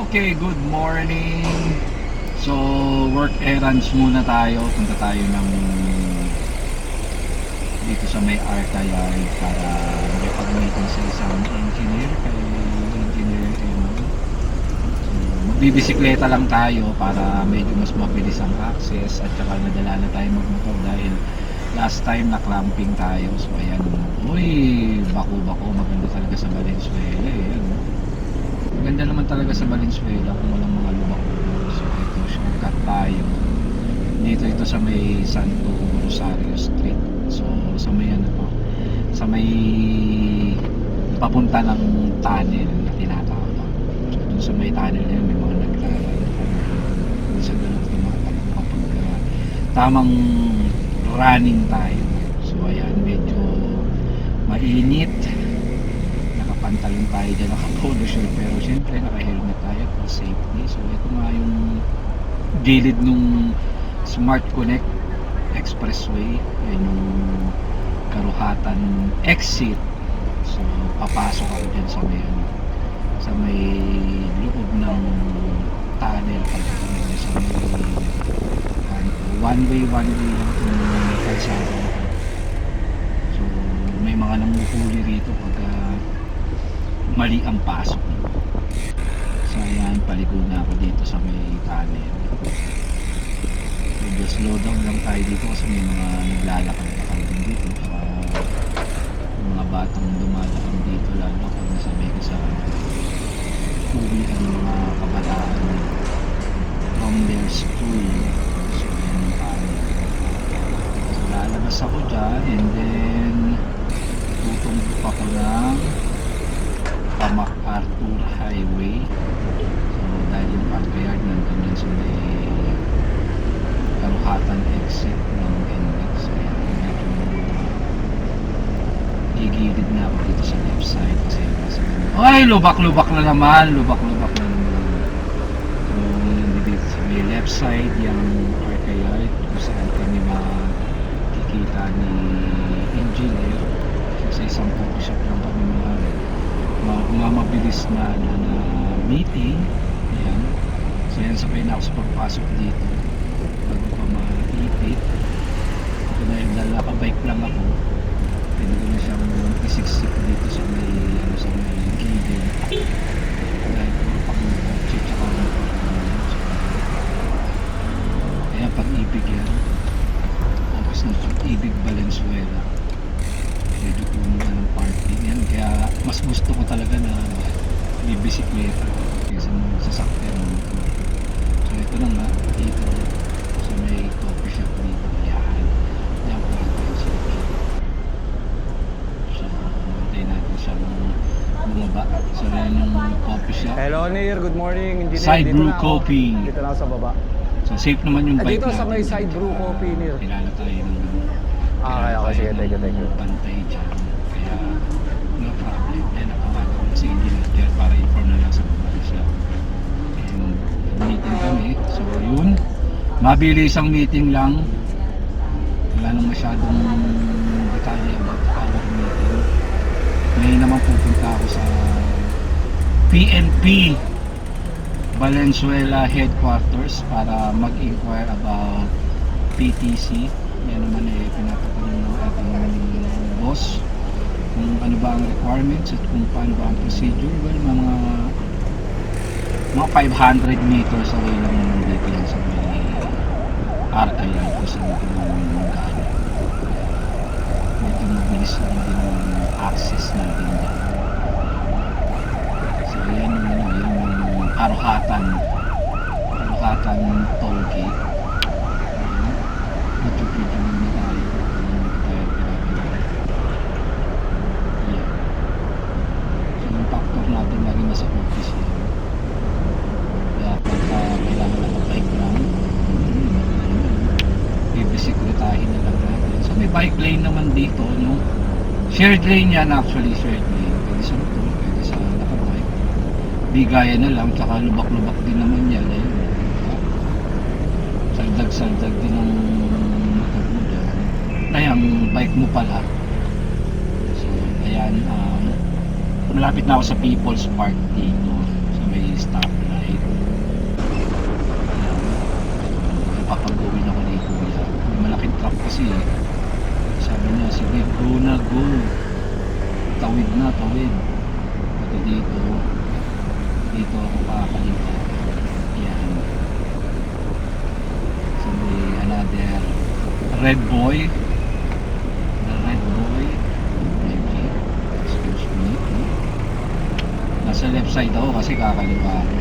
Okay, good morning. So, work errands muna tayo. Punta tayo ng dito sa may Arca Yard para makipag-meeting sa isang engineer kay Engineer Emon. So, magbibisikleta lang tayo para medyo mas mabilis ang access at saka nadala na tayo magmotor dahil last time na clamping tayo. So, ayan. Uy, bako-bako. Maganda talaga sa Valenzuela eh. Ayan. Maganda naman talaga sa Valenzuela kung walang mga lubak-lubak. So ito, shortcut tayo. Dito ito sa may Santo Rosario Street. So sa may ano to, sa may papunta ng tunnel na tinatawag. So dun sa may tunnel na yun, may mga naglalaro. Minsan doon ako tumatakbo kapag tamang running tayo. So ayan, medyo mainit. Pantalon tayo dyan, naka-polo shirt, pero syempre naka-helmet tayo for safety. So ito nga yung gilid nung Smart Connect Expressway, yun yung Karuhatan exit. So papasok ako dyan sa may loob ng tunnel, pagdating sa may one way lang yung kalsada. So may mga nanguhuli rito pagka mali ang pasok. So ayan, paligo na ako dito sa may tunnel. Medyo slow down lang tayo dito kasi may mga naglalakad din dito. Mga batang dumadaan dito, lalo kung nasabay ko sa uwi ang mga kabataan from their school. So ayan yung tunnel. So lalabas ako dyan and then tutumbok ako ng MacArthur Highway. So dahil yung Arca Yard nandun yan sa may Karuhatan exit ng NLEX. Kaya medyo gigilid na ako dito sa left side kasi ay, lubak-lubak na naman. So dito sa may left side yung Arca Yard kung saan kami makikita ni engineer. So sa isang coffee shop lang kami mabilis na meeting. Ayan. So yan, sabay na ako sa pagpasok dito bago pa maipit. Ito na yung lalaka-bike lang ako, pwede ko na siyang isiksik dito sa may gilid dahil puro pang-kotse tsaka ayan, pag-ibig yan, office ng pag-ibig Valenzuela. Medyo puno na ng parking yan, kaya mas gusto ko talaga na may bisikleta kaysa mga sasakyan. So ito na nga, dito sa may coffee shop dito, yan po natin sa so mantay natin siya bumaba. So yan yung coffee shop. Hello Nir, good morning engineer. Side Brew Coffee. Dito na ako sa baba. So safe naman yung bike Dito natin. sa may Side Brew Coffee Nir. Kilala tayo ng Okay, sige, thank you. Pantay dyan. Kaya no problem. Then nakawala ko si engineer dyan para inform na lang sa mga siya. And meeting kami. So yun, mabilis ang meeting lang. Wala nang masyadong detalye about our meeting. May naman pupunta ako sa PNP Valenzuela headquarters para mag-inquire about PTC. Yan naman pinapatanong ng ating boss kung ano ba ang requirements at kung paano ba ang procedure. Well, mga 500 meters away lang naman dito yan sa may Arca Yard kung saan ito mag-ano. Medyo mabilis lang din ang access natin dyan. So yan yung Karuhatan toll gate. Video na tayo yeah. So yung factor natin lagi nasa office yan. Kaya pagka kailangan nakabike lang, bibisikletahin na lang natin. So may bike lane naman dito, no? Shared lane yan actually, shared lane. Pwede sa motor, pwede sa nakabike. Bigayan na lang, tsaka lubak-lubak din naman yan. Ayun. Saldag din ng ay ang bike mo pala. So ayan, malapit na ako sa People's Park dito sa may stoplight. dito ako kakalipat. Yan. So may another red boy. The red boy. Maybe. Excuse me. Nasa left side ako kasi kakaliwa ako.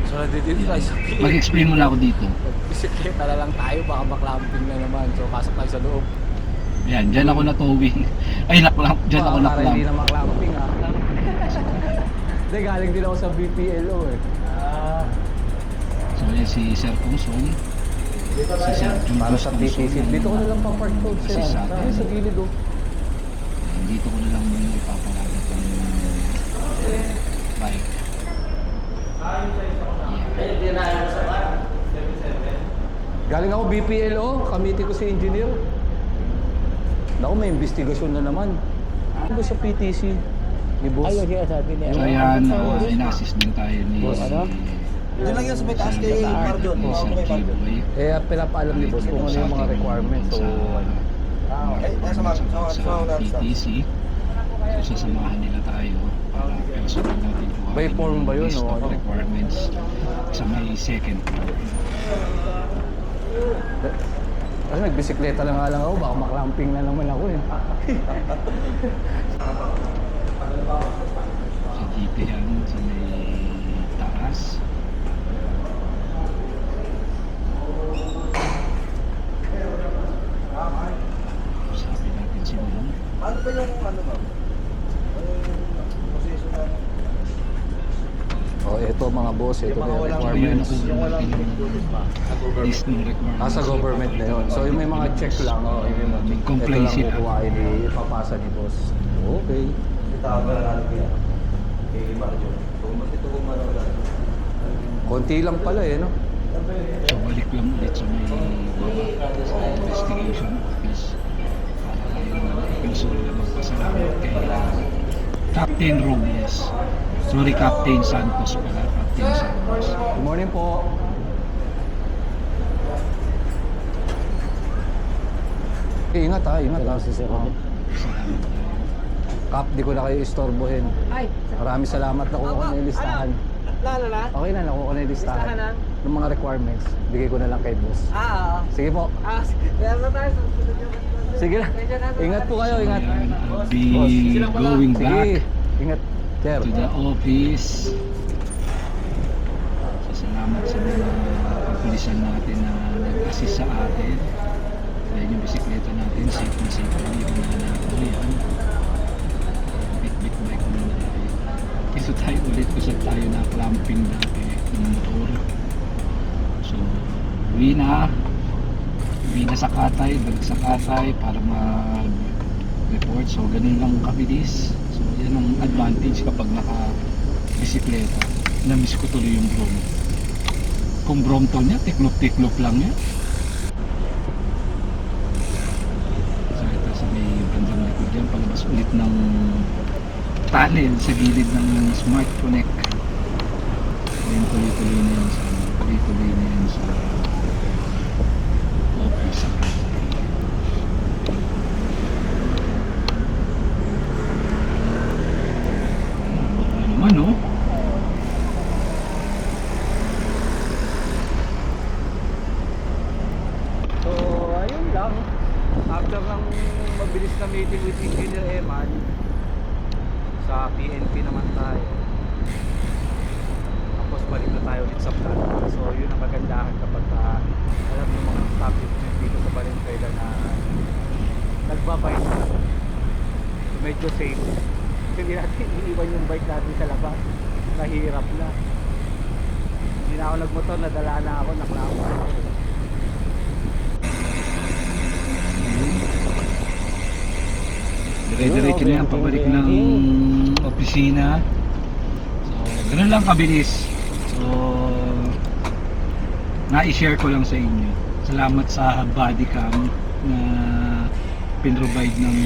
So nandito tayo sa PNP. Mag-explain mo na ako dito. Bisikleta na lang tayo, baka maklamping na naman. So pasok tayo sa loob. Yan, dyan ako na-towing. Ay, dyan ako Para hindi na-clamp. na maklamping ha. Hindi, galing din ako sa BPLO eh. So yan si Sir Kungson. Si Sir Julius Para sa Kungson. TTC. Dito ko na lang pa-park code Kasi sir. sa atin. Sa gilid oh. Dito ko na lang muna ipaparada itong bike. Galing ako BPLO, kamiti ko si engineer. Naku, may investigasyon na naman. Ano ba sa PTC? Ni boss? Ayun, kaya sabi niya. So yan, in-assist din tayo ni Boss, ano? Doon lang yan sa may taas kay Mardon. Ni Sir Kiboy. Eh, pinapaalam ni boss kung ano yung mga requirements. So, sa PTC. So sasamahan nila tayo para personal natin po. By form ba yun, list o of ano? requirements sa may second floor. kasi nagbisikleta lang nga lang ako, baka maklamping na naman ako eh. Sa dito yan, sa may taas. Sabi natin si Ma'am. Ano ba yung ano ma'am? Ang position na Oh, ito mga boss, ito Yung mga yung walang- So yun, requirements. yung walang list ng requirements. Sa government na yun. So yung may mga check lang, oh, Mag-comply ito lang sila. kukuhain, ipapasa ni boss. Okay. Itawag na natin kaya. Kay Mardon. Ito kung ano lang. Konti lang pala eh, no? So balik lang ulit sa may baba sa investigation office para yung person na magpasalamat kay Captain Robles. Sorry, Captain Santos pala. Captain Santos. Good morning po. Ingat ha, ingat ha. Salamat tayo. Kap, di ko na kayo istorbohin. Ay, Maraming salamat na kuha ko na yung listahan. lalo na? Okay na, nakuha ko na yung listahan. Listahan na? Ng mga requirements. Bigay ko na lang kay boss. Oo. Sige po. Meron na tayo. Susunod yung Sige na. Ingat po kayo, ingat. Ayan, I'll be going Sige. back Ingat. Sir. to the office. So, salamat sa mga kapulisan natin na nag-assist sa atin. Ayan yung bisikleta natin, safe na safe na yung mga nato yan. Bit-bit bike na natin. Ito tayo ulit kung saan tayo na clamping dati ng motor. So, uwi na sa Katay, balik sa Katay para mag-report. So, ganun lang kabilis. So, yan ang advantage kapag naka-bisikleta. Na-miss ko tuloy yung Brom. Kung Brompton niya, tiklop-tiklop lang yan. So, ito sa may bandang likod yan, palabas ulit ng tunnel sa gilid ng Smart Connect. Ayun, tuloy-tuloy na yan sa office sa Katay. Ano naman, no? So, ayun lang. After ng mabilis na meeting with Engineer Eman, sa PNP naman tayo. Tapos balik na tayo ulit sa planta. So, yun ang kagandahan kapag alam ng mga establishment dito sa Valenzuela na nagbabike na. So, medyo safe. Kasi hindi natin iniwan yung bike natin sa labas. Nahirap na. Hindi na ako nagmotor, nadala na ako, naklapa ako. Dire-diretso na yan, pabalik ng opisina. So, ganun lang kabilis. So, na-share ko lang sa inyo. Salamat sa body cam na pinrovide ng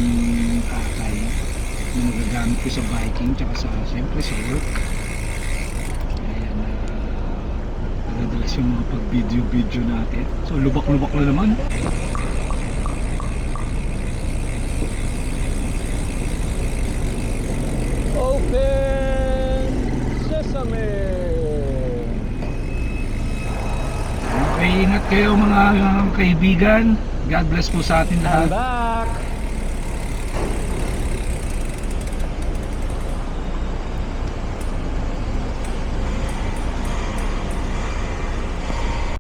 Katay na magagamit ko sa biking tsaka sa, siyempre, sa work. Ayan, nagadalas yung mga pag-video natin. So, lubak-lubak na naman. Open! Okay, ingat kayo mga kaibigan. God bless po sa atin lahat. Bye!